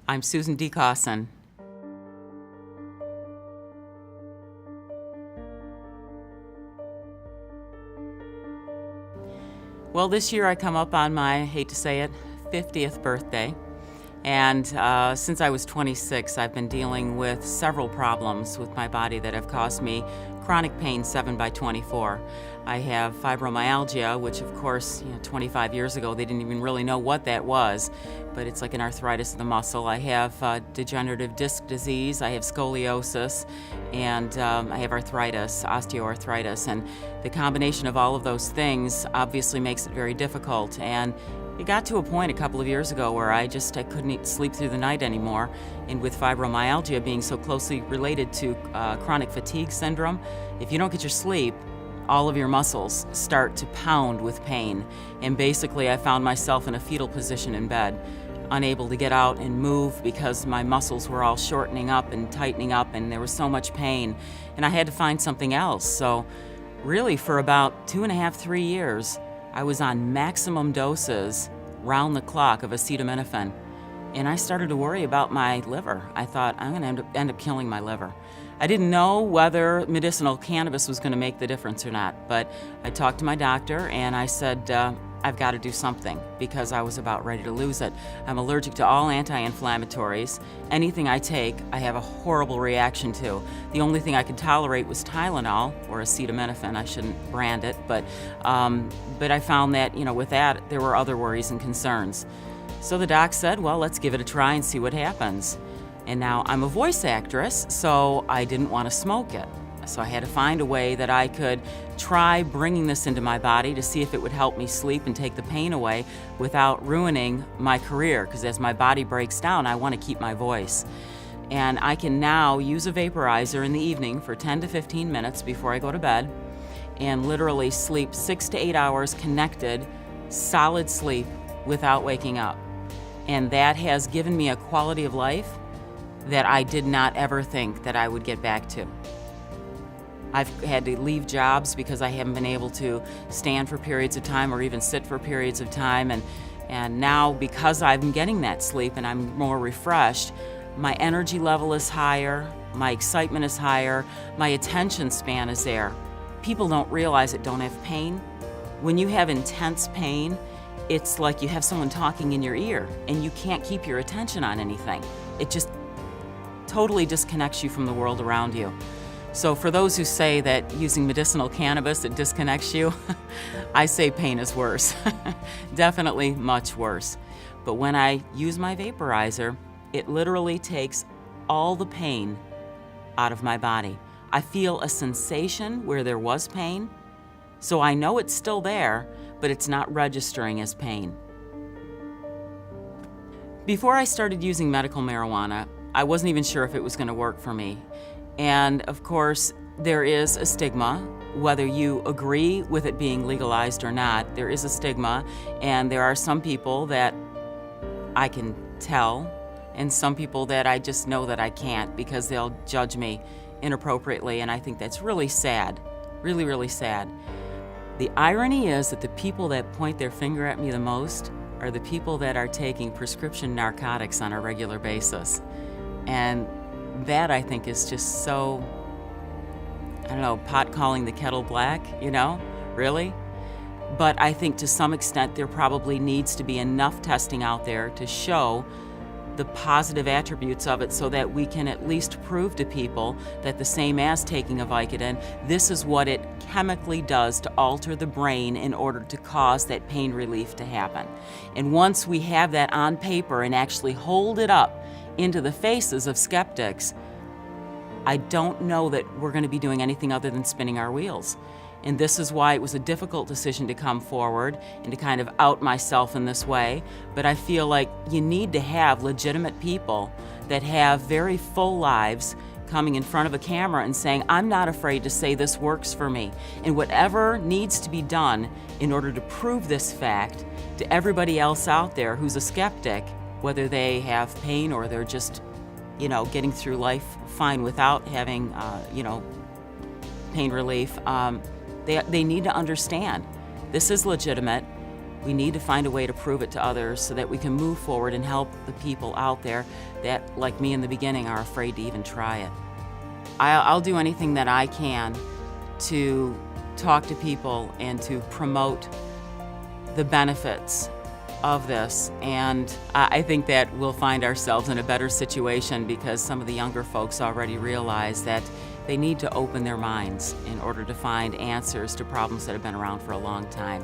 I'm Susan DeCaussin. Well, this year I come up on my, hate to say it, 50th birthday. And since I was 26, I've been dealing with several problems with my body that have caused me chronic pain 7/24. I have fibromyalgia, which of course, 25 years ago, they didn't even really know what that was, but it's like an arthritis of the muscle. I have degenerative disc disease, I have scoliosis, and I have arthritis, osteoarthritis, and the combination of all of those things obviously makes it very difficult. And it got to a point a couple of years ago where I couldn't sleep through the night anymore. And with fibromyalgia being so closely related to chronic fatigue syndrome, if you don't get your sleep, all of your muscles start to pound with pain. And basically I found myself in a fetal position in bed, unable to get out and move because my muscles were all shortening up and tightening up, and there was so much pain. And I had to find something else. So really for about 2.5, 3 years, I was on maximum doses round the clock of acetaminophen, and I started to worry about my liver. I thought, I'm going to end up killing my liver. I didn't know whether medicinal cannabis was going to make the difference or not, but I talked to my doctor and I said, I've got to do something, because I was about ready to lose it. I'm allergic to all anti-inflammatories. Anything I take, I have a horrible reaction to. The only thing I could tolerate was Tylenol, or acetaminophen. I shouldn't brand it, but I found that, with that, there were other worries and concerns. So the doc said, well, let's give it a try and see what happens. And now I'm a voice actress, so I didn't want to smoke it. So I had to find a way that I could try bringing this into my body to see if it would help me sleep and take the pain away without ruining my career, because as my body breaks down, I want to keep my voice. And I can now use a vaporizer in the evening for 10 to 15 minutes before I go to bed and literally sleep 6 to 8 hours connected, solid sleep without waking up. And that has given me a quality of life that I did not ever think that I would get back to. I've had to leave jobs because I haven't been able to stand for periods of time or even sit for periods of time. And now, because I'm getting that sleep and I'm more refreshed, my energy level is higher, my excitement is higher, my attention span is there. People don't realize that don't have pain. When you have intense pain, it's like you have someone talking in your ear and you can't keep your attention on anything. It just totally disconnects you from the world around you. So for those who say that using medicinal cannabis, it disconnects you, I say pain is worse. Definitely much worse. But when I use my vaporizer, it literally takes all the pain out of my body. I feel a sensation where there was pain, so I know it's still there, but it's not registering as pain. Before I started using medical marijuana, I wasn't even sure if it was going to work for me. And of course, there is a stigma, whether you agree with it being legalized or not, there is a stigma, and there are some people that I can tell, and some people that I just know that I can't because they'll judge me inappropriately, and I think that's really sad, really, really sad. The irony is that the people that point their finger at me the most are the people that are taking prescription narcotics on a regular basis. And that, I think, is just so, pot calling the kettle black, really? But I think to some extent there probably needs to be enough testing out there to show the positive attributes of it so that we can at least prove to people that the same as taking a Vicodin, this is what it chemically does to alter the brain in order to cause that pain relief to happen. And once we have that on paper and actually hold it up into the faces of skeptics, I don't know that we're going to be doing anything other than spinning our wheels. And this is why it was a difficult decision to come forward and to kind of out myself in this way. But I feel like you need to have legitimate people that have very full lives coming in front of a camera and saying, I'm not afraid to say this works for me. And whatever needs to be done in order to prove this fact to everybody else out there who's a skeptic, whether they have pain or they're just, getting through life fine without having, pain relief, they need to understand this is legitimate. We need to find a way to prove it to others so that we can move forward and help the people out there that, like me in the beginning, are afraid to even try it. I'll do anything that I can to talk to people and to promote the benefits of this, and I think that we'll find ourselves in a better situation because some of the younger folks already realize that they need to open their minds in order to find answers to problems that have been around for a long time.